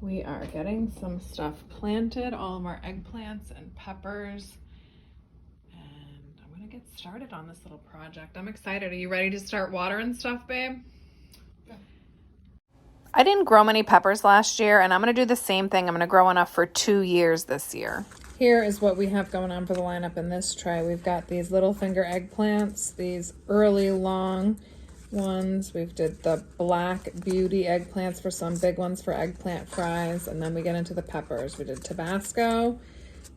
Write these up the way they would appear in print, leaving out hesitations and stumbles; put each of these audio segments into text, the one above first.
We are getting some stuff planted, all of our eggplants and peppers. And I'm gonna get started on this little project. I'm excited. Are you ready to start watering stuff, babe? I didn't grow many peppers last year, and I'm gonna do the same thing. I'm gonna grow enough for 2 years this year. Here is what we have going on for the lineup in this tray. We've got these little finger eggplants, these early long ones. We've did the black beauty eggplants for some big ones for eggplant fries, and then we get into the peppers. We did Tabasco,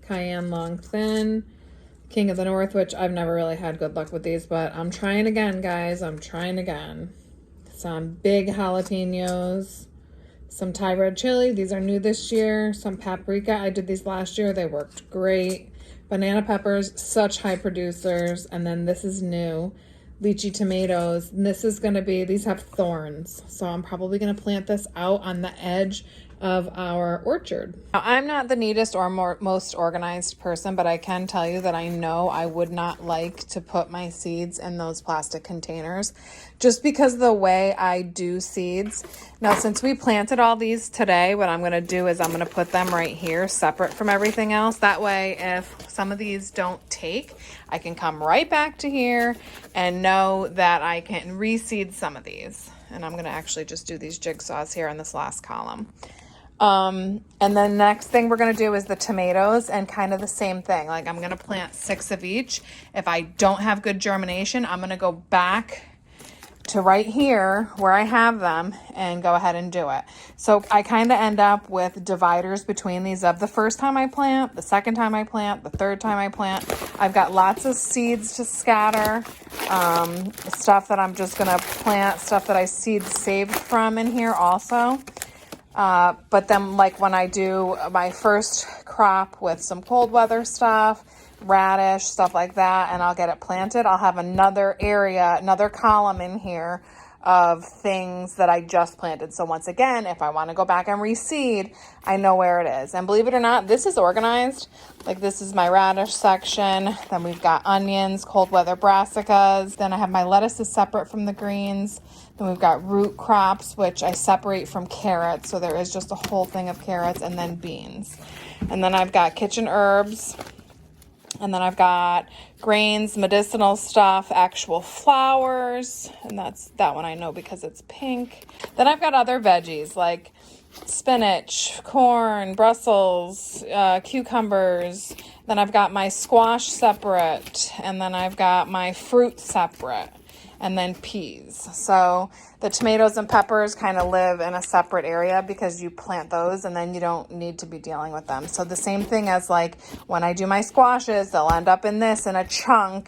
cayenne long thin, King of the North, which I've never really had good luck with these, but I'm trying again, guys. I'm trying again. Some big jalapenos, some Thai red chili. These are new this year. Some paprika. I did these last year. They worked great. Banana peppers, such high producers. And then this is new. Lychee tomatoes. And this is going to be, these have thorns. So I'm probably going to plant this out on the edge of our orchard. Now, I'm not the neatest or most organized person, but I can tell you that I know I would not like to put my seeds in those plastic containers just because of the way I do seeds. Now, since we planted all these today, what I'm going to do is I'm going to put them right here separate from everything else. That way, if some of these don't take, I can come right back to here and know that I can reseed some of these. And I'm going to actually just do these jigsaws here in this last column. And then next thing we're going to do is the tomatoes, and kind of the same thing. Like, I'm going to plant 6 of each. If I don't have good germination, I'm going to go back to right here where I have them and go ahead and do it. So I kind of end up with dividers between these of the first time I plant, the second time I plant, the third time I plant. I've got lots of seeds to scatter, stuff that I'm just going to plant, stuff that I seed saved from in here also. But then, like, when I do my first crop with some cold weather stuff, radish, stuff like that, and I'll get it planted, I'll have another area, another column in here of things that I just planted. So once again, if I want to go back and reseed, I know where it is. And believe it or not, this is organized. Like, this is my radish section. Then we've got onions, cold weather brassicas. Then I have my lettuces separate from the greens. Then we've got root crops, which I separate from carrots. So there is just a whole thing of carrots, and then beans. And then I've got kitchen herbs. And then I've got grains, medicinal stuff, actual flowers. And that one I know because it's pink. Then I've got other veggies like spinach, corn, Brussels, cucumbers. Then I've got my squash separate. And then I've got my fruit separate. And then peas. So the tomatoes and peppers kind of live in a separate area because you plant those and then you don't need to be dealing with them. So the same thing as, like, when I do my squashes, they'll end up in this in a chunk,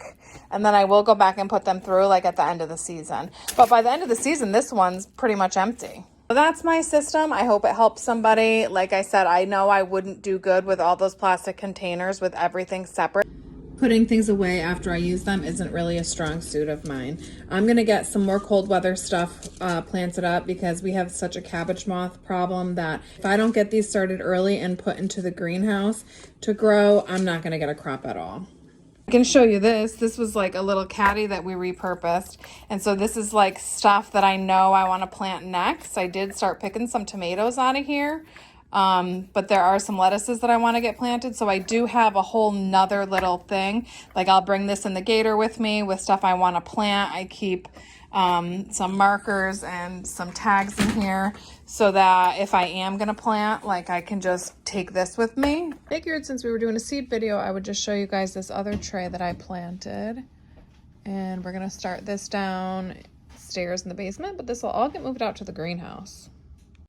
and then I will go back and put them through, like, at the end of the season. But by the end of the season, this one's pretty much empty. So that's my system. I hope it helps somebody. Like I said, I know I wouldn't do good with all those plastic containers with everything separate. Putting things away after I use them isn't really a strong suit of mine. I'm going to get some more cold weather stuff planted up because we have such a cabbage moth problem that if I don't get these started early and put into the greenhouse to grow, I'm not going to get a crop at all. I can show you this. This was like a little caddy that we repurposed. And so this is like stuff that I know I want to plant next. I did start picking some tomatoes out of here. But there are some lettuces that I want to get planted. So I do have a whole nother little thing. Like, I'll bring this in the gator with me with stuff I want to plant. I keep some markers and some tags in here so that if I am going to plant, like, I can just take this with me. Figured since we were doing a seed video, I would just show you guys this other tray that I planted. And we're going to start this downstairs in the basement, but this will all get moved out to the greenhouse.